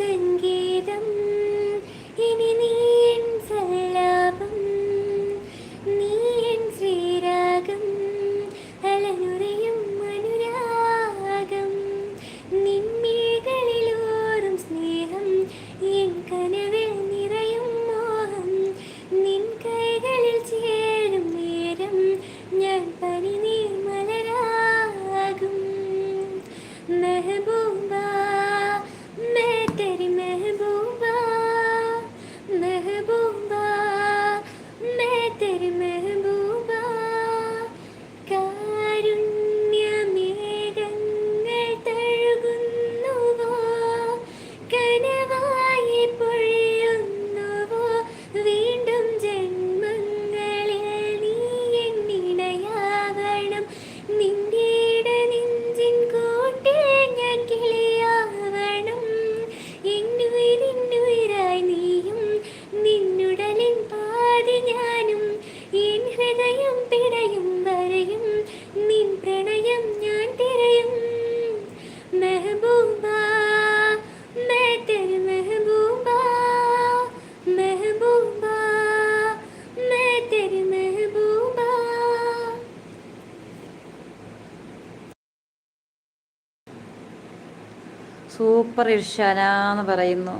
സംഗീതം ഇനി നീ എൻ സല്ലാപം, നീ എൻ ശ്രീരാഗം, അലനുറയും അനുരാഗം, നിൻമിഴികളിലൂറും സ്നേഹം, എൻ കനവിൽ നിറയും മോഹം, നിൻ കൈകളിൽ ചേരും നേരം ഞാൻ പനിനീർ മലരാകും. മെഹബൂബാ मैं तेरी महबूबा, महबूबा मैं तेरी महबूबा. കാരുണ്യമേഘങ്ങൾ തഴുകുന്നുവോ, കനവായി പൊഴിയുന്നുവോ, വീണ്ടും ജന്മങ്ങളിൽ നീ എന്നിണയാവണം, നിന്റെ നെഞ്ചിൻ കൂട്ടിൽ ഞാൻ കിളിയാവണം, എന്നുയിരിന്നുയിരായി നീയും നിന്നുടലിൻ പാതി ഞാനും, എൻ ഹൃദയം പിടയും വരെയും നിൻ പ്രണയം ഞാൻ തിരയും. മെഹബൂബാ मैं तेरी महबूबा, महबूबा मैं तेरी महबूबा. സൂപ്പർ ഇർഷാന എന്ന് പറയുന്നു.